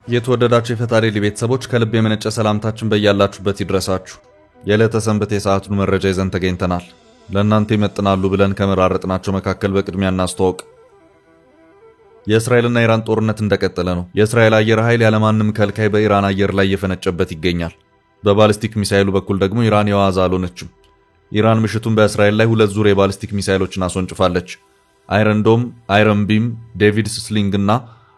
የተወደዳችሁ የፈጣሪ ቤተሰቦች ከልብ የመነጨ ሰላምታችን በእያላችሁበት ይድረሳችሁ። የዕለተ ሰንበት የሰዓቱን መረጃ ይዘን ተገኝተናል። ለእናንተ ይመጥናሉ ብለን ከመራረጥናቸው መካከል በቅድሚያ እናስተዋውቅ። የእስራኤልና ኢራን ጦርነት እንደቀጠለ ነው። የእስራኤል አየር ኃይል ያለማንም ከልካይ በኢራን አየር ላይ እየፈነጨበት ይገኛል። በባሊስቲክ ሚሳኤሉ በኩል ደግሞ ኢራን የዋዛ አልሆነችም። ኢራን ምሽቱን በእስራኤል ላይ 2 ዙር የባሊስቲክ ሚሳኤሎችን አስወንጭፋለች። አይረን ዶም፣ አይረን ቢም፣ ዴቪድ ስሊንግ እና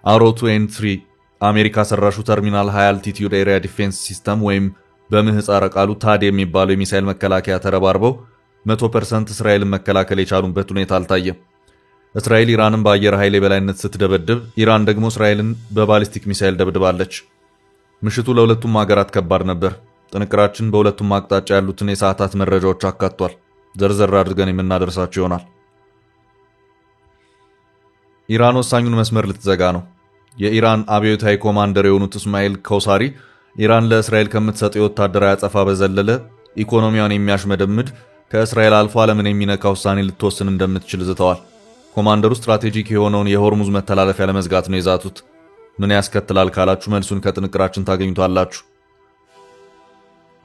አሮ 2 አሜሪካ ሰራሹ ተርሚናል ሃይ አልቲቲዩድ ኤሪያ ዲፌንስ ሲስተም ወይም በምህፃረ ቃሉ ታድ የሚባለው የሚሳኤል መከላከያ ተረባርበው 100% እስራኤልን መከላከል የቻሉበት ሁኔታ አልታየም። እስራኤል ኢራንን በአየር ኃይል የበላይነት ስትደበድብ፣ ኢራን ደግሞ እስራኤልን በባሊስቲክ ሚሳኤል ደብድባለች። ምሽቱ ለሁለቱም ሀገራት ከባድ ነበር። ጥንቅራችን በሁለቱም አቅጣጫ ያሉትን የሰዓታት መረጃዎች አካቷል። ዘርዘር አድርገን የምናደርሳቸው ይሆናል። ኢራን ወሳኙን መስመር ልትዘጋ ነው። የኢራን አብዮታዊ ኮማንደር የሆኑት እስማኤል ኮሳሪ ኢራን ለእስራኤል ከምትሰጠው ወታደራዊ አጸፋ በዘለለ ኢኮኖሚያን የሚያሽመደምድ ከእስራኤል አልፎ ዓለምን የሚነካ ውሳኔ ልትወስን እንደምትችል ዝተዋል። ኮማንደሩ ስትራቴጂክ የሆነውን የሆርሙዝ መተላለፊያ ለመዝጋት ነው የዛቱት። ምን ያስከትላል ካላችሁ መልሱን ከጥንቅራችን ታገኙታላችሁ።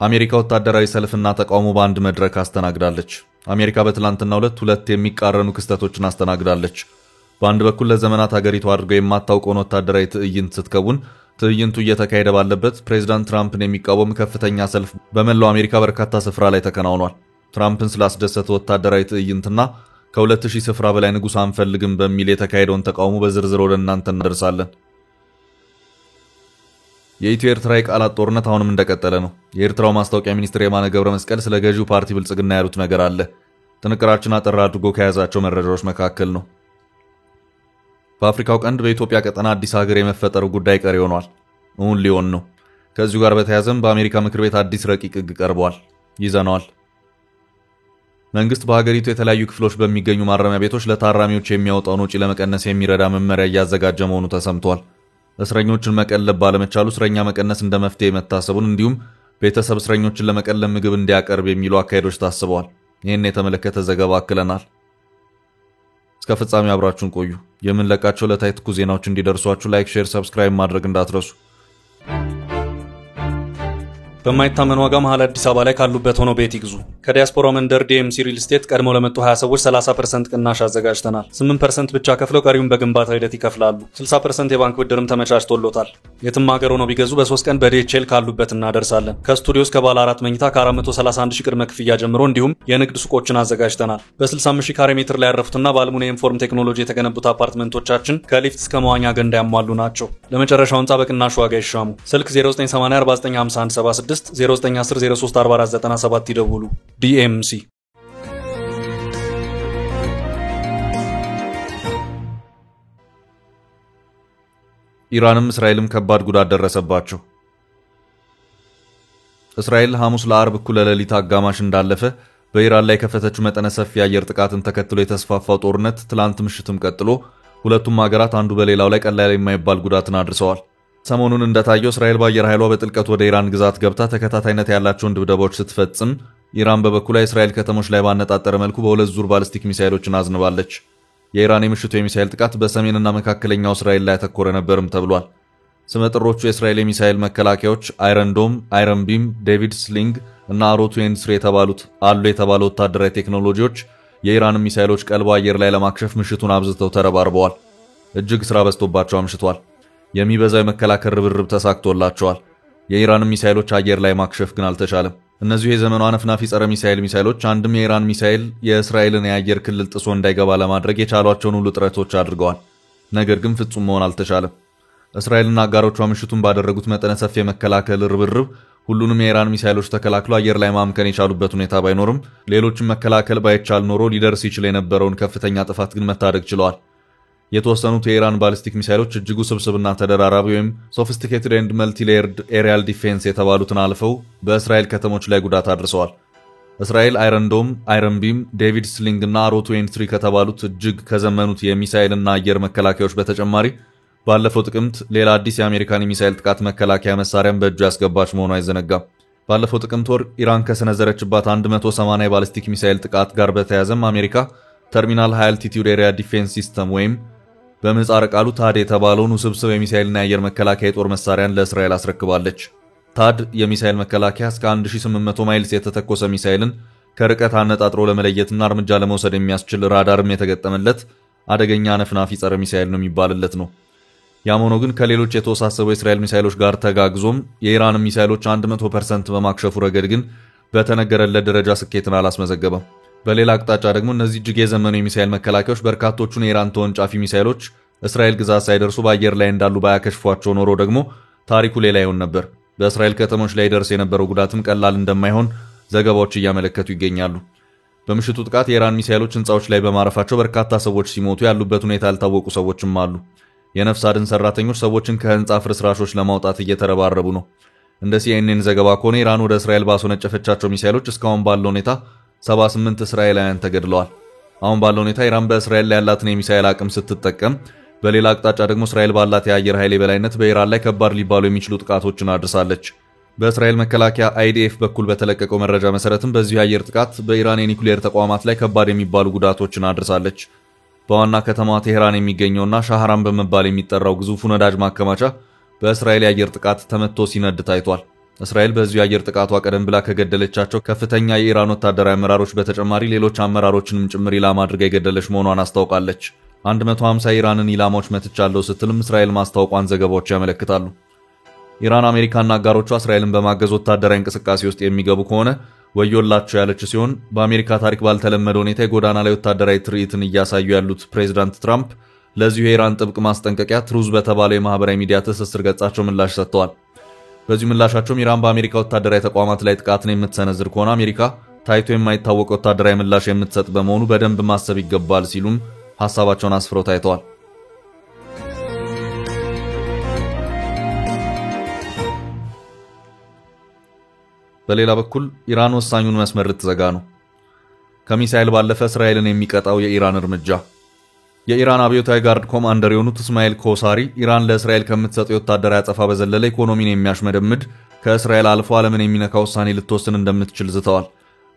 አሜሪካ ወታደራዊ ሰልፍና ተቃውሞ በአንድ መድረክ አስተናግዳለች። አሜሪካ በትላንትናው ዕለት 2 የሚቃረኑ ክስተቶችን አስተናግዳለች። በአንድ በኩል ለዘመናት ሀገሪቱ አድርገው የማታውቀውን ወታደራዊ ትዕይንት ስትከውን፣ ትዕይንቱ እየተካሄደ ባለበት ፕሬዚዳንት ትራምፕን የሚቃወም ከፍተኛ ሰልፍ በመላው አሜሪካ በርካታ ስፍራ ላይ ተከናውኗል። ትራምፕን ስላስደሰተ ወታደራዊ ትዕይንትና ከ2000 ስፍራ በላይ ንጉሥ አንፈልግም በሚል የተካሄደውን ተቃውሞ በዝርዝር ወደ እናንተ እናደርሳለን። የኢትዮ ኤርትራ የቃላት ጦርነት አሁንም እንደቀጠለ ነው። የኤርትራው ማስታወቂያ ሚኒስትር የማነ ገብረ መስቀል ስለ ገዢው ፓርቲ ብልጽግና ያሉት ነገር አለ። ጥንቅራችን አጠር አድርጎ ከያዛቸው መረጃዎች መካከል ነው። በአፍሪካው ቀንድ በኢትዮጵያ ቀጠና አዲስ ሀገር የመፈጠሩ ጉዳይ ቀሪ ሆኗል። እውን ሊሆን ነው። ከዚሁ ጋር በተያያዘም በአሜሪካ ምክር ቤት አዲስ ረቂቅ ሕግ ቀርቧል። ይዘነዋል። መንግስት በሀገሪቱ የተለያዩ ክፍሎች በሚገኙ ማረሚያ ቤቶች ለታራሚዎች የሚያወጣውን ወጪ ለመቀነስ የሚረዳ መመሪያ እያዘጋጀ መሆኑ ተሰምቷል። እስረኞችን መቀለብ ባለመቻሉ እስረኛ መቀነስ እንደ መፍትሄ መታሰቡን እንዲሁም ቤተሰብ እስረኞችን ለመቀለብ ምግብ እንዲያቀርብ የሚሉ አካሄዶች ታስበዋል። ይህን የተመለከተ ዘገባ አክለናል። እስከ ፍጻሜ አብራችሁን ቆዩ። የምንለቃቸው ለታይ ትኩስ ዜናዎች እንዲደርሷችሁ ላይክ፣ ሼር፣ ሰብስክራይብ ማድረግ እንዳትረሱ። በማይታመን ዋጋ መሃል አዲስ አበባ ላይ ካሉበት ሆኖ ቤት ይግዙ። ከዲያስፖራ መንደር ዲኤምሲ ሪል ስቴት ቀድሞ ለመጡ 20 ሰዎች 30% ቅናሽ አዘጋጅተናል። 8% ብቻ ከፍለው ቀሪውን በግንባታ ሂደት ይከፍላሉ። 60% የባንክ ብድርም ተመቻችቶሎታል። የትም ሀገር ሆነው ቢገዙ በ3 ቀን በዲኤችኤል ካሉበት እናደርሳለን። ከስቱዲዮ እስከ ባለ 4 መኝታ ከ431 ሺህ ቅድመ ክፍያ ጀምሮ እንዲሁም የንግድ ሱቆችን አዘጋጅተናል። በ65 ሺህ ካሬ ሜትር ላይ ያረፉትና በአልሙኒየም ፎርም ቴክኖሎጂ የተገነቡት አፓርትመንቶቻችን ከሊፍት እስከ መዋኛ ገንዳ ያሟሉ ናቸው። ለመጨረሻው ህንጻ በቅናሽ ዋጋ ይሻሙ። ስልክ 0980495176 0910034497 ይደውሉ። ዲኤምሲ። ኢራንም እስራኤልም ከባድ ጉዳት ደረሰባቸው። እስራኤል ሐሙስ ለአርብ እኩለ ሌሊት አጋማሽ እንዳለፈ በኢራን ላይ ከፈተችው መጠነ ሰፊ የአየር ጥቃትን ተከትሎ የተስፋፋው ጦርነት ትላንት ምሽትም ቀጥሎ ሁለቱም ሀገራት አንዱ በሌላው ላይ ቀላል የማይባል ጉዳትን አድርሰዋል። ሰሞኑን እንደታየው እስራኤል በአየር ኃይሏ በጥልቀት ወደ ኢራን ግዛት ገብታ ተከታታይነት ያላቸውን ድብደባዎች ስትፈጽም፣ ኢራን በበኩሏ የእስራኤል ከተሞች ላይ ባነጣጠረ መልኩ በ2 ዙር ባሊስቲክ ሚሳኤሎችን አዝንባለች። የኢራን የምሽቱ የሚሳኤል ጥቃት በሰሜንና መካከለኛው እስራኤል ላይ ያተኮረ ነበርም ተብሏል። ስመጥሮቹ የእስራኤል የሚሳኤል መከላከያዎች አይረን ዶም፣ አይረን ቢም፣ ዴቪድ ስሊንግ እና አሮ 2 የተባሉት የተባሉ ወታደራዊ ቴክኖሎጂዎች የኢራን ሚሳኤሎች ቀልባ አየር ላይ ለማክሸፍ ምሽቱን አብዝተው ተረባርበዋል። እጅግ ስራ በዝቶባቸው አምሽቷል። የሚበዛው የመከላከል ርብርብ ተሳክቶላቸዋል። የኢራን ሚሳኤሎች አየር ላይ ማክሸፍ ግን አልተቻለም። እነዚሁ የዘመኑ አነፍናፊ ጸረ ሚሳኤሎች አንድም የኢራን ሚሳኤል የእስራኤልን የአየር ክልል ጥሶ እንዳይገባ ለማድረግ የቻሏቸውን ሁሉ ጥረቶች አድርገዋል። ነገር ግን ፍጹም መሆን አልተቻለም። እስራኤልና አጋሮቿ ምሽቱን ባደረጉት መጠነ ሰፊ የመከላከል ርብርብ ሁሉንም የኢራን ሚሳኤሎች ተከላክሎ አየር ላይ ማምከን የቻሉበት ሁኔታ ባይኖርም ሌሎችም መከላከል ባይቻል ኖሮ ሊደርስ ይችል የነበረውን ከፍተኛ ጥፋት ግን መታደግ ችለዋል። የተወሰኑት የኢራን ባሊስቲክ ሚሳኤሎች እጅጉ ስብስብና ተደራራቢ ወይም ሶፊስቲኬትድ ኤንድ መልቲ-ሌየርድ ኤሪያል ዲፌንስ የተባሉትን አልፈው በእስራኤል ከተሞች ላይ ጉዳት አድርሰዋል። እስራኤል አይረን ዶም፣ አይረን ቢም፣ ዴቪድ ስሊንግ እና አሮ 2 ከተባሉት እጅግ ከዘመኑት የሚሳኤልና አየር መከላከያዎች በተጨማሪ ባለፈው ጥቅምት ሌላ አዲስ የአሜሪካን የሚሳኤል ጥቃት መከላከያ መሳሪያን በእጁ ያስገባች መሆኑ አይዘነጋም። ባለፈው ጥቅምት ወር ኢራን ከሰነዘረችባት 180 የባሊስቲክ ሚሳኤል ጥቃት ጋር በተያያዘም አሜሪካ ተርሚናል ሃይ አልቲቲዩድ ኤሪያ ዲፌንስ ሲስተም ወይም በምህጻረ ቃሉ ታድ የተባለውን ውስብስብ የሚሳኤልና የአየር መከላከያ የጦር መሳሪያን ለእስራኤል አስረክባለች። ታድ የሚሳኤል መከላከያ እስከ 1800 ማይልስ የተተኮሰ ሚሳኤልን ከርቀት አነጣጥሮ ለመለየትና እርምጃ ለመውሰድ የሚያስችል ራዳርም የተገጠመለት አደገኛ ነፍናፊ ጸረ ሚሳኤል ነው የሚባልለት ነው። ያም ሆኖ ግን ከሌሎች የተወሳሰቡ የእስራኤል ሚሳኤሎች ጋር ተጋግዞም የኢራን ሚሳኤሎች 100% በማክሸፉ ረገድ ግን በተነገረለት ደረጃ ስኬትን አላስመዘገበም። በሌላ አቅጣጫ ደግሞ እነዚህ እጅግ የዘመኑ የሚሳኤል መከላከያዎች በርካቶቹን የኢራን ተወንጫፊ ሚሳኤሎች እስራኤል ግዛት ሳይደርሱ በአየር ላይ እንዳሉ ባያከሽፏቸው ኖሮ ደግሞ ታሪኩ ሌላ ይሆን ነበር። በእስራኤል ከተሞች ላይ ደርስ የነበረው ጉዳትም ቀላል እንደማይሆን ዘገባዎች እያመለከቱ ይገኛሉ። በምሽቱ ጥቃት የኢራን ሚሳኤሎች ህንጻዎች ላይ በማረፋቸው በርካታ ሰዎች ሲሞቱ ያሉበት ሁኔታ ያልታወቁ ሰዎችም አሉ። የነፍስ አድን ሰራተኞች ሰዎችን ከህንጻ ፍርስራሾች ለማውጣት እየተረባረቡ ነው። እንደ CNN ዘገባ ከሆነ ኢራን ወደ እስራኤል ባስወነጨፈቻቸው ሚሳኤሎች እስካሁን ባለው ሁኔታ 78 እስራኤላውያን ተገድለዋል። አሁን ባለው ሁኔታ ኢራን በእስራኤል ላይ ያላትን የሚሳኤል አቅም ስትጠቀም፣ በሌላ አቅጣጫ ደግሞ እስራኤል ባላት የአየር ኃይል የበላይነት በኢራን ላይ ከባድ ሊባሉ የሚችሉ ጥቃቶችን አድርሳለች። በእስራኤል መከላከያ IDF በኩል በተለቀቀው መረጃ መሰረትም በዚሁ የአየር ጥቃት በኢራን የኒኩሌር ተቋማት ላይ ከባድ የሚባሉ ጉዳቶችን አድርሳለች። በዋና ከተማ ቴህራን የሚገኘውና ሻህራን በመባል የሚጠራው ግዙፉ ነዳጅ ማከማቻ በእስራኤል የአየር ጥቃት ተመትቶ ሲነድ ታይቷል። እስራኤል በዚሁ የአየር ጥቃቷ ቀደም ብላ ከገደለቻቸው ከፍተኛ የኢራን ወታደራዊ አመራሮች በተጨማሪ ሌሎች አመራሮችንም ጭምር ኢላማ አድርጋ የገደለች መሆኗን አስታውቃለች። 150 የኢራንን ኢላማዎች መትቻለሁ ስትልም እስራኤል ማስታወቋን ዘገባዎች ያመለክታሉ። ኢራን አሜሪካና አጋሮቿ እስራኤልን በማገዝ ወታደራዊ እንቅስቃሴ ውስጥ የሚገቡ ከሆነ ወዮላቸው ያለች ሲሆን በአሜሪካ ታሪክ ባልተለመደ ሁኔታ የጎዳና ላይ ወታደራዊ ትርኢትን እያሳዩ ያሉት ፕሬዚዳንት ትራምፕ ለዚሁ የኢራን ጥብቅ ማስጠንቀቂያ ትሩዝ በተባለው የማህበራዊ ሚዲያ ትስስር ገጻቸው ምላሽ ሰጥተዋል። በዚሁ ምላሻቸውም ኢራን በአሜሪካ ወታደራዊ ተቋማት ላይ ጥቃትን የምትሰነዝር ከሆነ አሜሪካ ታይቶ የማይታወቅ ወታደራዊ ምላሽ የምትሰጥ በመሆኑ በደንብ ማሰብ ይገባል ሲሉም ሐሳባቸውን አስፍረው ታይተዋል። በሌላ በኩል ኢራን ወሳኙን መስመር ልትዘጋ ነው። ከሚሳኤል ባለፈ እስራኤልን የሚቀጣው የኢራን እርምጃ። የኢራን አብዮታዊ ጋርድ ኮማንደር የሆኑት እስማኤል ኮሳሪ ኢራን ለእስራኤል ከምትሰጠው የወታደራዊ አጸፋ በዘለለ ኢኮኖሚን የሚያሽመደምድ ከእስራኤል አልፎ ዓለምን የሚነካ ውሳኔ ልትወስን እንደምትችል ዝተዋል።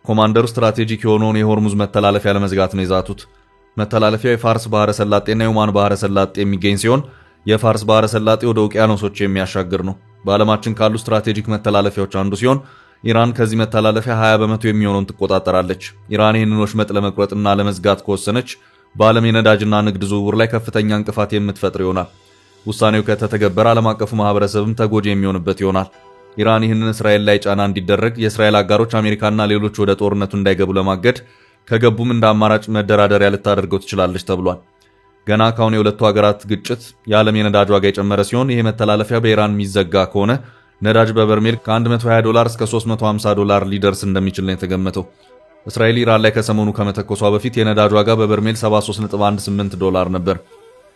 ኮማንደሩ ስትራቴጂክ የሆነውን የሆርሙዝ መተላለፊያ ለመዝጋት ነው የዛቱት። መተላለፊያው የፋርስ ባህረ ሰላጤና የኦማን ባህረ ሰላጤ የሚገኝ ሲሆን የፋርስ ባህረ ሰላጤ ወደ ውቅያኖሶች የሚያሻግር ነው። በዓለማችን ካሉ ስትራቴጂክ መተላለፊያዎች አንዱ ሲሆን ኢራን ከዚህ መተላለፊያ 20 በመቶ የሚሆነውን ትቆጣጠራለች። ኢራን ይህንን ወሽመጥ ለመቁረጥና ለመዝጋት ከወሰነች በዓለም የነዳጅና ንግድ ዝውውር ላይ ከፍተኛ እንቅፋት የምትፈጥር ይሆናል። ውሳኔው ከተተገበረ ዓለም አቀፉ ማህበረሰብም ተጎጂ የሚሆንበት ይሆናል። ኢራን ይህንን እስራኤል ላይ ጫና እንዲደረግ የእስራኤል አጋሮች አሜሪካና ሌሎች ወደ ጦርነቱ እንዳይገቡ ለማገድ ከገቡም እንደ አማራጭ መደራደሪያ ልታደርገው ትችላለች ተብሏል። ገና ካሁን የሁለቱ ሀገራት ግጭት የዓለም የነዳጅ ዋጋ የጨመረ ሲሆን ይሄ መተላለፊያ በኢራን የሚዘጋ ከሆነ ነዳጅ በበርሜል ከ$120 እስከ $350 ሊደርስ እንደሚችል ነው የተገመተው። እስራኤል ኢራን ላይ ከሰሞኑ ከመተኮሷ በፊት የነዳጅ ዋጋ በበርሜል $73.18 ነበር።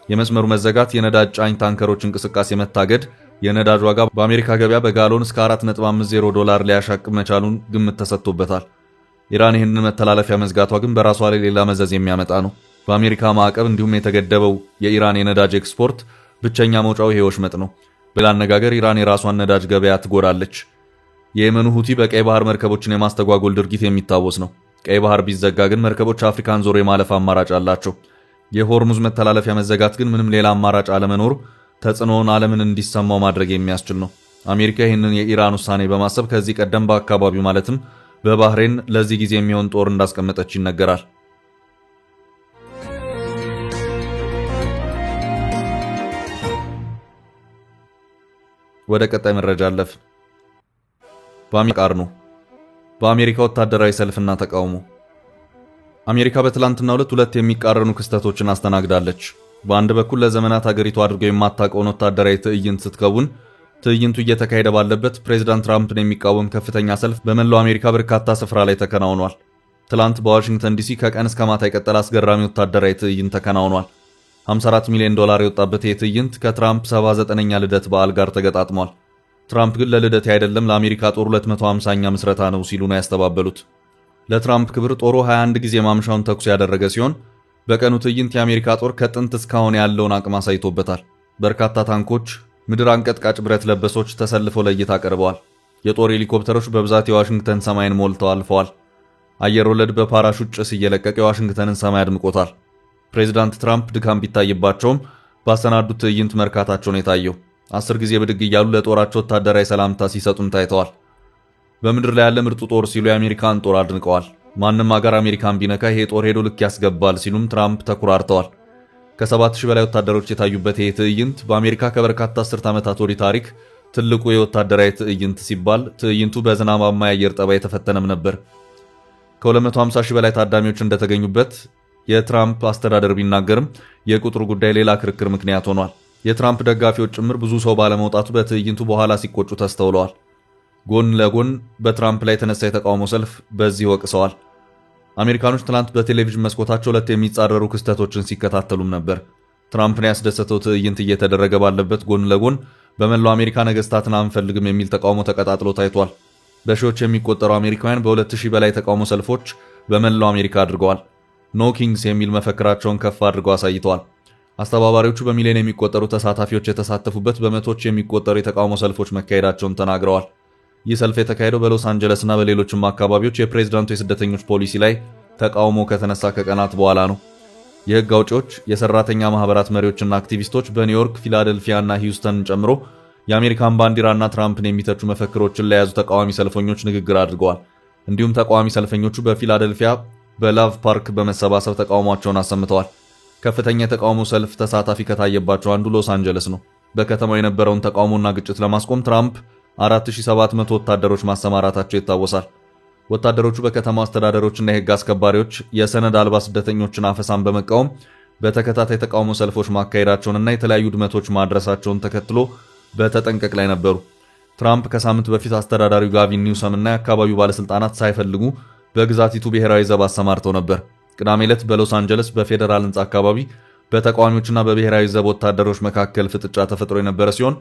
የመስመሩ መዘጋት፣ የነዳጅ ጫኝ ታንከሮች እንቅስቃሴ መታገድ የነዳጅ ዋጋ በአሜሪካ ገበያ በጋሎን እስከ $4.50 ሊያሻቅብ መቻሉን ግምት ተሰጥቶበታል። ኢራን ይህንን መተላለፊያ መዝጋቷ ግን በራሷ ላይ ሌላ መዘዝ የሚያመጣ ነው። በአሜሪካ ማዕቀብ እንዲሁም የተገደበው የኢራን የነዳጅ ኤክስፖርት ብቸኛ መውጫው ይሄ ወሽመጥ ነው። በሌላ አነጋገር ኢራን የራሷን ነዳጅ ገበያ ትጎዳለች። የየመኑ ሁቲ በቀይ ባህር መርከቦችን የማስተጓጎል ድርጊት የሚታወስ ነው። ቀይ ባህር ቢዘጋ ግን መርከቦች አፍሪካን ዞሮ የማለፍ አማራጭ አላቸው። የሆርሙዝ መተላለፊያ መዘጋት ግን ምንም ሌላ አማራጭ አለመኖሩ ተጽዕኖውን ዓለምን እንዲሰማው ማድረግ የሚያስችል ነው። አሜሪካ ይህንን የኢራን ውሳኔ በማሰብ ከዚህ ቀደም በአካባቢው ማለትም በባህሬን ለዚህ ጊዜ የሚሆን ጦር እንዳስቀመጠች ይነገራል። ወደ ቀጣይ መረጃ አለፍ። በአሜሪካ ወታደራዊ ሰልፍና ተቃውሞ። አሜሪካ በትላንትናው ዕለት ሁለት የሚቃረኑ ክስተቶችን አስተናግዳለች። በአንድ በኩል ለዘመናት ሀገሪቱ አድርገው የማታውቀውን ወታደራዊ ትዕይንት ስትከውን፣ ትዕይንቱ እየተካሄደ ባለበት ፕሬዚዳንት ትራምፕን የሚቃወም ከፍተኛ ሰልፍ በመላው አሜሪካ በርካታ ስፍራ ላይ ተከናውኗል። ትላንት በዋሽንግተን ዲሲ ከቀን እስከ ማታ የቀጠለ አስገራሚ ወታደራዊ ትዕይንት ተከናውኗል። $54 ሚሊዮን የወጣበት ይህ ትዕይንት ከትራምፕ 79ኛ ልደት በዓል ጋር ተገጣጥሟል። ትራምፕ ግን ለልደት አይደለም ለአሜሪካ ጦር 250ኛ ምስረታ ነው ሲሉ ነው ያስተባበሉት። ለትራምፕ ክብር ጦሩ 21 ጊዜ ማምሻውን ተኩስ ያደረገ ሲሆን በቀኑ ትዕይንት የአሜሪካ ጦር ከጥንት እስካሁን ያለውን አቅም አሳይቶበታል። በርካታ ታንኮች፣ ምድር አንቀጥቃጭ ብረት ለበሶች ተሰልፈው ለእይታ ቀርበዋል። የጦር ሄሊኮፕተሮች በብዛት የዋሽንግተን ሰማይን ሞልተው አልፈዋል። አየር ወለድ በፓራሹት ጭስ እየለቀቀ የዋሽንግተንን ሰማይ አድምቆታል። ፕሬዚዳንት ትራምፕ ድካም ቢታይባቸውም ባሰናዱት ትዕይንት መርካታቸውን የታየው 10 ጊዜ ብድግ እያሉ ለጦራቸው ወታደራዊ ሰላምታ ሲሰጡም ታይተዋል። በምድር ላይ ያለ ምርጡ ጦር ሲሉ የአሜሪካን ጦር አድንቀዋል። ማንም አገር አሜሪካን ቢነካ ይሄ ጦር ሄዶ ልክ ያስገባል ሲሉም ትራምፕ ተኩራርተዋል። ከ7000 በላይ ወታደሮች የታዩበት ይሄ ትዕይንት በአሜሪካ ከበርካታ አስርት ዓመታት ወዲህ ታሪክ ትልቁ የወታደራዊ ትዕይንት ሲባል ትዕይንቱ በዝናባማ የአየር ጠባይ የተፈተነም ነበር። ከ250,000 በላይ ታዳሚዎች እንደተገኙበት የትራምፕ አስተዳደር ቢናገርም የቁጥሩ ጉዳይ ሌላ ክርክር ምክንያት ሆኗል። የትራምፕ ደጋፊዎች ጭምር ብዙ ሰው ባለመውጣቱ በትዕይንቱ በኋላ ሲቆጩ ተስተውለዋል። ጎን ለጎን በትራምፕ ላይ የተነሳ የተቃውሞ ሰልፍ በዚህ ወቅሰዋል። አሜሪካኖች ትላንት በቴሌቪዥን መስኮታቸው ሁለት የሚጻረሩ ክስተቶችን ሲከታተሉም ነበር። ትራምፕን ያስደሰተው ትዕይንት እየተደረገ ባለበት ጎን ለጎን በመላው አሜሪካ ነገስታትን አንፈልግም የሚል ተቃውሞ ተቀጣጥሎ ታይቷል። በሺዎች የሚቆጠሩ አሜሪካውያን በ2000 በላይ ተቃውሞ ሰልፎች በመላው አሜሪካ አድርገዋል። ኖ ኪንግስ የሚል መፈክራቸውን ከፍ አድርገው አሳይተዋል። አስተባባሪዎቹ በሚሊዮን የሚቆጠሩ ተሳታፊዎች የተሳተፉበት በመቶዎች የሚቆጠሩ የተቃውሞ ሰልፎች መካሄዳቸውን ተናግረዋል። ይህ ሰልፍ የተካሄደው በሎስ አንጀለስና በሌሎችም አካባቢዎች የፕሬዝዳንቱ የስደተኞች ፖሊሲ ላይ ተቃውሞ ከተነሳ ከቀናት በኋላ ነው። የህግ አውጪዎች፣ የሰራተኛ ማህበራት መሪዎችና አክቲቪስቶች በኒውዮርክ፣ ፊላደልፊያና ሂውስተንን ጨምሮ የአሜሪካን ባንዲራና ትራምፕን የሚተቹ መፈክሮችን ለያዙ ተቃዋሚ ሰልፈኞች ንግግር አድርገዋል። እንዲሁም ተቃዋሚ ሰልፈኞቹ በፊላደልፊያ በላቭ ፓርክ በመሰባሰብ ተቃውሟቸውን አሰምተዋል። ከፍተኛ የተቃውሞ ሰልፍ ተሳታፊ ከታየባቸው አንዱ ሎስ አንጀለስ ነው። በከተማው የነበረውን ተቃውሞና ግጭት ለማስቆም ትራምፕ 4700 ወታደሮች ማሰማራታቸው ይታወሳል። ወታደሮቹ በከተማው አስተዳደሮችና የህግ አስከባሪዎች የሰነድ አልባ ስደተኞችን አፈሳን በመቃወም በተከታታይ ተቃውሞ ሰልፎች ማካሄዳቸውንና የተለያዩ ውድመቶች ማድረሳቸውን ተከትሎ በተጠንቀቅ ላይ ነበሩ። ትራምፕ ከሳምንት በፊት አስተዳዳሪው ጋቪን ኒውሰም እና የአካባቢው ባለስልጣናት ሳይፈልጉ በግዛቲቱ ብሔራዊ ዘብ አሰማርተው ነበር። ቅዳሜ ዕለት በሎስ አንጀለስ በፌዴራል ህንጻ አካባቢ በተቃዋሚዎችና በብሔራዊ ዘብ ወታደሮች መካከል ፍጥጫ ተፈጥሮ የነበረ ሲሆን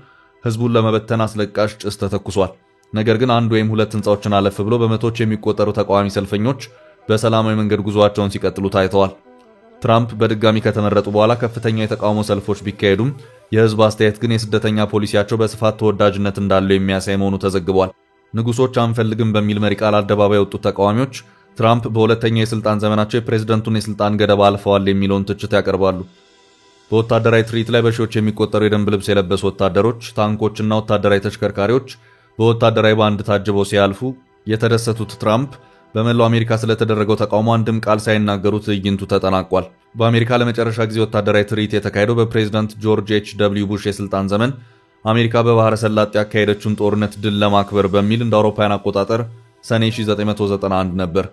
ህዝቡን ለመበተን አስለቃሽ ጭስ ተተኩሷል። ነገር ግን አንድ ወይም ሁለት ህንጻዎችን አለፍ ብሎ በመቶዎች የሚቆጠሩ ተቃዋሚ ሰልፈኞች በሰላማዊ መንገድ ጉዟቸውን ሲቀጥሉ ታይተዋል። ትራምፕ በድጋሚ ከተመረጡ በኋላ ከፍተኛ የተቃውሞ ሰልፎች ቢካሄዱም የህዝብ አስተያየት ግን የስደተኛ ፖሊሲያቸው በስፋት ተወዳጅነት እንዳለው የሚያሳይ መሆኑ ተዘግቧል። ንጉሶች አንፈልግም በሚል መሪ ቃል አደባባይ የወጡት ተቃዋሚዎች ትራምፕ በሁለተኛው የስልጣን ዘመናቸው የፕሬዝዳንቱን የስልጣን ገደብ አልፈዋል የሚለውን ትችት ያቀርባሉ። በወታደራዊ ትርኢት ላይ በሺዎች የሚቆጠሩ የደንብ ልብስ የለበሱ ወታደሮች፣ ታንኮችና ወታደራዊ ተሽከርካሪዎች በወታደራዊ ባንድ ታጅበው ሲያልፉ የተደሰቱት ትራምፕ በመላው አሜሪካ ስለተደረገው ተቃውሞ አንድም ቃል ሳይናገሩ ትዕይንቱ ተጠናቋል። በአሜሪካ ለመጨረሻ ጊዜ ወታደራዊ ትርኢት የተካሄደው በፕሬዝዳንት ጆርጅ ኤች.ደብሊው ቡሽ የስልጣን ዘመን አሜሪካ በባህረ ሰላጤ ያካሄደችውን ጦርነት ድል ለማክበር በሚል እንደ አውሮፓውያን አቆጣጠር ሰኔ 1991 ነበር።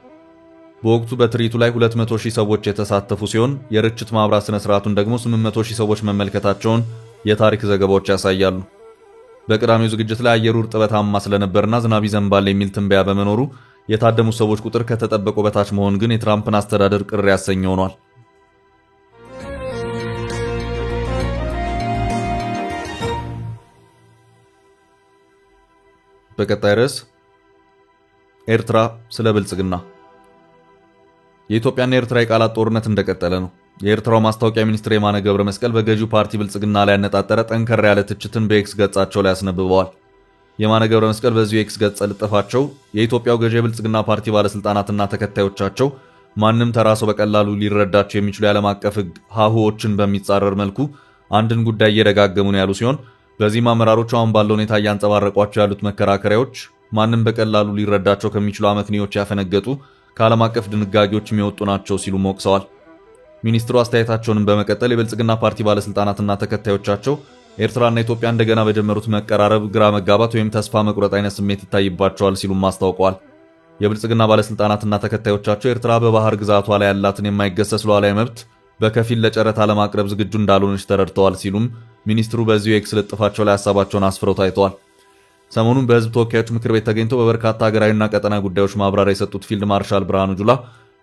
በወቅቱ በትርኢቱ ላይ 200,000 ሰዎች የተሳተፉ ሲሆን የርችት ማብራት ስነ ስርዓቱን ደግሞ 800,000 ሰዎች መመልከታቸውን የታሪክ ዘገባዎች ያሳያሉ። በቅዳሜው ዝግጅት ላይ አየሩ እርጥበታማ ስለነበርና ዝናብ ይዘንባል የሚል ትንበያ በመኖሩ የታደሙ ሰዎች ቁጥር ከተጠበቀው በታች መሆን ግን የትራምፕን አስተዳደር ቅር ያሰኘ ሆኗል። በቀጣይ ርዕስ ኤርትራ ስለ ብልጽግና። የኢትዮጵያና የኤርትራ የቃላት ጦርነት እንደቀጠለ ነው። የኤርትራው ማስታወቂያ ሚኒስትር የማነ ገብረ መስቀል በገዢው ፓርቲ ብልጽግና ላይ ያነጣጠረ ጠንከር ያለ ትችትን በኤክስ ገጻቸው ላይ አስነብበዋል። የማነ ገብረ መስቀል በዚሁ ኤክስ ገጽ ልጥፋቸው የኢትዮጵያው ገዢ የብልጽግና ፓርቲ ባለስልጣናትና ተከታዮቻቸው ማንም ተራ ሰው በቀላሉ ሊረዳቸው የሚችሉ የዓለም አቀፍ ሕግ ሀሁዎችን በሚጻረር መልኩ አንድን ጉዳይ እየደጋገሙ ነው ያሉ ሲሆን በዚህም አመራሮቹ አሁን ባለው ሁኔታ እያንጸባረቋቸው ያሉት መከራከሪያዎች ማንም በቀላሉ ሊረዳቸው ከሚችሉ አመክንዮዎች ያፈነገጡ ከዓለም አቀፍ ድንጋጌዎች የሚወጡ ናቸው ሲሉ ሞቅሰዋል። ሚኒስትሩ አስተያየታቸውንም በመቀጠል የብልጽግና ፓርቲ ባለስልጣናትና ተከታዮቻቸው ኤርትራና ኢትዮጵያ እንደገና በጀመሩት መቀራረብ ግራ መጋባት ወይም ተስፋ መቁረጥ አይነት ስሜት ይታይባቸዋል ሲሉም አስታውቀዋል። የብልጽግና ባለስልጣናትና ተከታዮቻቸው ኤርትራ በባህር ግዛቷ ላይ ያላትን የማይገሰስ ሉዓላዊ መብት በከፊል ለጨረታ ለማቅረብ ዝግጁ እንዳልሆነች ተረድተዋል ሲሉም ሚኒስትሩ በዚሁ ኤክስ ልጥፋቸው ላይ ሐሳባቸውን አስፍረው ታይተዋል። ሰሞኑን በህዝብ ተወካዮች ምክር ቤት ተገኝተው በበርካታ ሀገራዊና ቀጠና ጉዳዮች ማብራሪያ የሰጡት ፊልድ ማርሻል ብርሃኑ ጁላ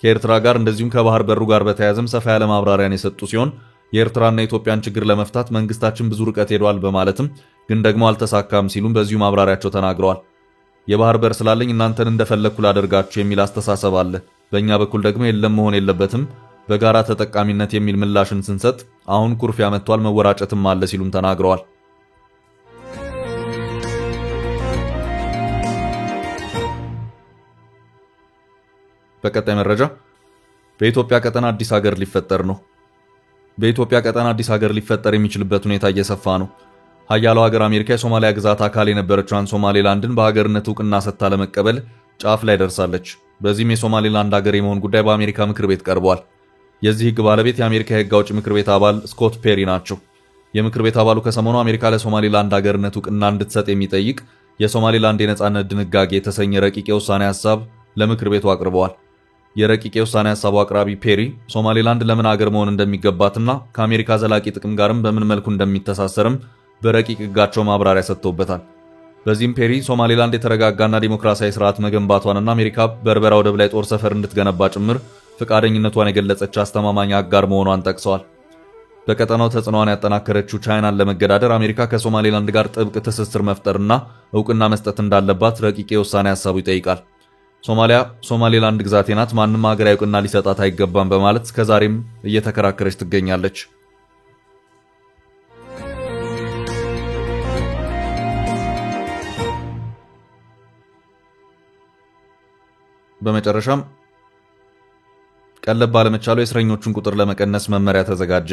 ከኤርትራ ጋር እንደዚሁም ከባህር በሩ ጋር በተያያዘም ሰፋ ያለ ማብራሪያን የሰጡ ሲሆን የኤርትራና የኢትዮጵያን ችግር ለመፍታት መንግስታችን ብዙ ርቀት ሄዷል በማለትም ግን ደግሞ አልተሳካም ሲሉም በዚሁ ማብራሪያቸው ተናግረዋል። የባህር በር ስላለኝ እናንተን እንደፈለኩ ላደርጋችሁ የሚል አስተሳሰብ አለ፣ በእኛ በኩል ደግሞ የለም መሆን የለበትም በጋራ ተጠቃሚነት የሚል ምላሽን ስንሰጥ አሁን ኩርፊያ መጥቷል፣ መወራጨትም አለ ሲሉም ተናግረዋል። በቀጣይ መረጃ በኢትዮጵያ ቀጠና አዲስ ሀገር ሊፈጠር ነው። በኢትዮጵያ ቀጠና አዲስ ሀገር ሊፈጠር የሚችልበት ሁኔታ እየሰፋ ነው። ሀያሏ ሀገር አሜሪካ የሶማሊያ ግዛት አካል የነበረችውን ሶማሌላንድን በሀገርነት ዕውቅና ሰጥታ ለመቀበል ጫፍ ላይ ደርሳለች። በዚህም የሶማሌላንድ ሀገር የመሆን ጉዳይ በአሜሪካ ምክር ቤት ቀርቧል። የዚህ ህግ ባለቤት የአሜሪካ የህግ አውጪ ምክር ቤት አባል ስኮት ፔሪ ናቸው። የምክር ቤት አባሉ ከሰሞኑ አሜሪካ ለሶማሌላንድ ሀገርነት ዕውቅና እንድትሰጥ የሚጠይቅ የሶማሌላንድ የነጻነት ድንጋጌ የተሰኘ ረቂቅ የውሳኔ ሐሳብ ለምክር ቤቱ አቅርበዋል። የረቂቅ የውሳኔ ሐሳቡ አቅራቢ ፔሪ ሶማሌላንድ ለምን ሀገር መሆን እንደሚገባትና ከአሜሪካ ዘላቂ ጥቅም ጋርም በምን መልኩ እንደሚተሳሰርም በረቂቅ ህጋቸው ማብራሪያ ሰጥተውበታል። በዚህም ፔሪ ሶማሌላንድ የተረጋጋና ዲሞክራሲያዊ ስርዓት መገንባቷንና አሜሪካ በርበራ ወደብ ላይ ጦር ሰፈር እንድትገነባ ጭምር ፈቃደኝነቷን የገለጸች አስተማማኝ አጋር መሆኗን ጠቅሰዋል። በቀጠናው ተጽዕኖዋን ያጠናከረችው ቻይናን ለመገዳደር አሜሪካ ከሶማሌላንድ ጋር ጥብቅ ትስስር መፍጠርና ዕውቅና መስጠት እንዳለባት ረቂቅ የውሳኔ ሐሳቡ ይጠይቃል። ሶማሊያ ሶማሌላንድ ግዛቴ ናት፣ ማንም ሀገራዊ ዕውቅና ሊሰጣት አይገባም በማለት እስከዛሬም እየተከራከረች ትገኛለች። በመጨረሻም ቀለብ ባለመቻሉ የእስረኞቹን ቁጥር ለመቀነስ መመሪያ ተዘጋጀ።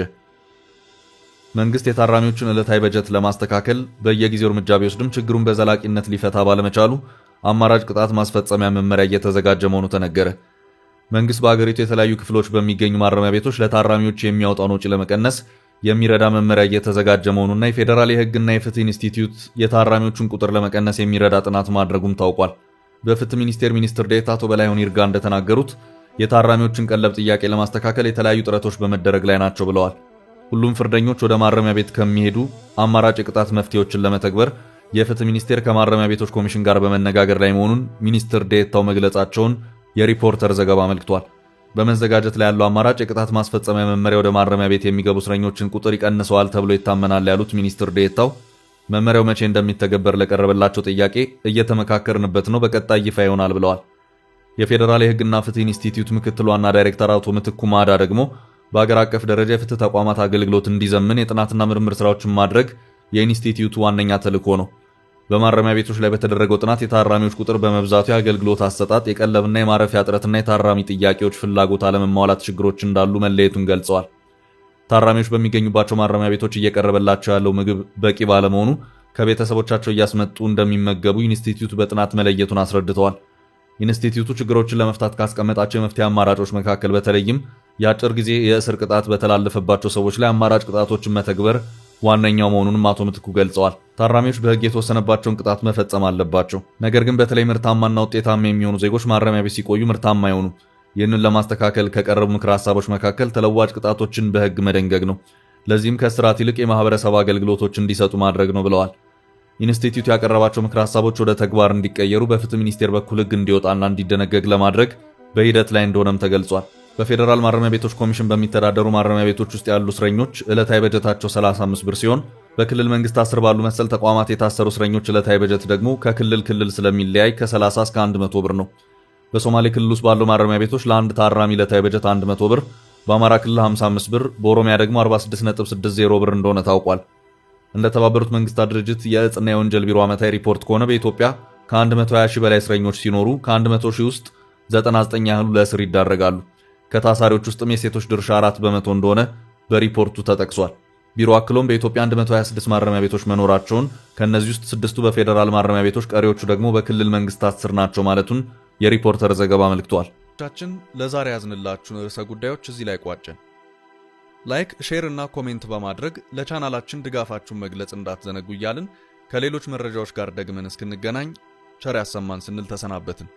መንግስት የታራሚዎችን ዕለታዊ በጀት ለማስተካከል በየጊዜው እርምጃ ቢወስድም ችግሩን በዘላቂነት ሊፈታ ባለመቻሉ አማራጭ ቅጣት ማስፈጸሚያ መመሪያ እየተዘጋጀ መሆኑ ተነገረ። መንግስት በአገሪቱ የተለያዩ ክፍሎች በሚገኙ ማረሚያ ቤቶች ለታራሚዎች የሚያወጣውን ወጪ ለመቀነስ የሚረዳ መመሪያ እየተዘጋጀ መሆኑና የፌዴራል የሕግና የፍትህ ኢንስቲትዩት የታራሚዎቹን ቁጥር ለመቀነስ የሚረዳ ጥናት ማድረጉም ታውቋል። በፍትህ ሚኒስቴር ሚኒስትር ዴኤታ አቶ በላይሁን ይርጋ እንደተናገሩት የታራሚዎችን ቀለብ ጥያቄ ለማስተካከል የተለያዩ ጥረቶች በመደረግ ላይ ናቸው ብለዋል። ሁሉም ፍርደኞች ወደ ማረሚያ ቤት ከሚሄዱ አማራጭ የቅጣት መፍትሄዎችን ለመተግበር የፍትህ ሚኒስቴር ከማረሚያ ቤቶች ኮሚሽን ጋር በመነጋገር ላይ መሆኑን ሚኒስትር ዴኤታው መግለጻቸውን የሪፖርተር ዘገባ አመልክቷል። በመዘጋጀት ላይ ያለው አማራጭ የቅጣት ማስፈጸሚያ መመሪያ ወደ ማረሚያ ቤት የሚገቡ እስረኞችን ቁጥር ይቀንሰዋል ተብሎ ይታመናል ያሉት ሚኒስትር ዴኤታው መመሪያው መቼ እንደሚተገበር ለቀረበላቸው ጥያቄ እየተመካከርንበት ነው፣ በቀጣይ ይፋ ይሆናል ብለዋል። የፌዴራል የሕግና ፍትህ ኢንስቲትዩት ምክትል ዋና ዳይሬክተር አቶ ምትኩ ማዳ ደግሞ በአገር አቀፍ ደረጃ የፍትህ ተቋማት አገልግሎት እንዲዘምን የጥናትና ምርምር ስራዎችን ማድረግ የኢንስቲትዩቱ ዋነኛ ተልዕኮ ነው። በማረሚያ ቤቶች ላይ በተደረገው ጥናት የታራሚዎች ቁጥር በመብዛቱ የአገልግሎት አሰጣጥ፣ የቀለብና የማረፊያ እጥረትና የታራሚ ጥያቄዎች ፍላጎት አለመሟላት ችግሮች እንዳሉ መለየቱን ገልጸዋል። ታራሚዎች በሚገኙባቸው ማረሚያ ቤቶች እየቀረበላቸው ያለው ምግብ በቂ ባለመሆኑ ከቤተሰቦቻቸው እያስመጡ እንደሚመገቡ ኢንስቲትዩቱ በጥናት መለየቱን አስረድተዋል። ኢንስቲትዩቱ ችግሮችን ለመፍታት ካስቀመጣቸው የመፍትሄ አማራጮች መካከል በተለይም የአጭር ጊዜ የእስር ቅጣት በተላለፈባቸው ሰዎች ላይ አማራጭ ቅጣቶችን መተግበር ዋነኛው መሆኑንም አቶ ምትኩ ገልጸዋል። ታራሚዎች በሕግ የተወሰነባቸውን ቅጣት መፈጸም አለባቸው። ነገር ግን በተለይ ምርታማና ውጤታማ የሚሆኑ ዜጎች ማረሚያ ቤት ሲቆዩ ምርታማ አይሆኑ። ይህንን ለማስተካከል ከቀረቡ ምክር ሐሳቦች መካከል ተለዋጭ ቅጣቶችን በሕግ መደንገግ ነው። ለዚህም ከእስራት ይልቅ የማህበረሰብ አገልግሎቶች እንዲሰጡ ማድረግ ነው ብለዋል። ኢንስቲትዩቱ ያቀረባቸው ምክር ሐሳቦች ወደ ተግባር እንዲቀየሩ በፍትህ ሚኒስቴር በኩል ሕግ እንዲወጣና እንዲደነገግ ለማድረግ በሂደት ላይ እንደሆነም ተገልጿል። በፌዴራል ማረሚያ ቤቶች ኮሚሽን በሚተዳደሩ ማረሚያ ቤቶች ውስጥ ያሉ እስረኞች ዕለታዊ በጀታቸው 35 ብር ሲሆን በክልል መንግስታት ስር ባሉ መሰል ተቋማት የታሰሩ እስረኞች ዕለታዊ በጀት ደግሞ ከክልል ክልል ስለሚለያይ ከ30 እስከ 100 ብር ነው። በሶማሌ ክልል ውስጥ ባሉ ማረሚያ ቤቶች ለአንድ ታራሚ ዕለታዊ በጀት 100 ብር፣ በአማራ ክልል 55 ብር፣ በኦሮሚያ ደግሞ 46.60 ብር እንደሆነ ታውቋል። እንደ ተባበሩት መንግስታት ድርጅት የእጽና የወንጀል ቢሮ ዓመታዊ ሪፖርት ከሆነ በኢትዮጵያ ከ120 ሺህ በላይ እስረኞች ሲኖሩ ከ100 ሺህ ውስጥ 99 ያህሉ ለእስር ይዳረጋሉ። ከታሳሪዎች ውስጥም የሴቶች ድርሻ 4 በመቶ እንደሆነ በሪፖርቱ ተጠቅሷል። ቢሮ አክሎም በኢትዮጵያ 126 ማረሚያ ቤቶች መኖራቸውን፣ ከነዚህ ውስጥ 6ቱ በፌዴራል ማረሚያ ቤቶች፣ ቀሪዎቹ ደግሞ በክልል መንግስታት ስር ናቸው ማለቱን የሪፖርተር ዘገባ አመልክቷል። ቻችን ለዛሬ ያዝንላችሁን ርዕሰ ጉዳዮች እዚህ ላይ ቋጨን። ላይክ፣ ሼር እና ኮሜንት በማድረግ ለቻናላችን ድጋፋችሁን መግለጽ እንዳትዘነጉ እያልን ከሌሎች መረጃዎች ጋር ደግመን እስክንገናኝ ቸር ያሰማን ስንል ተሰናበትን።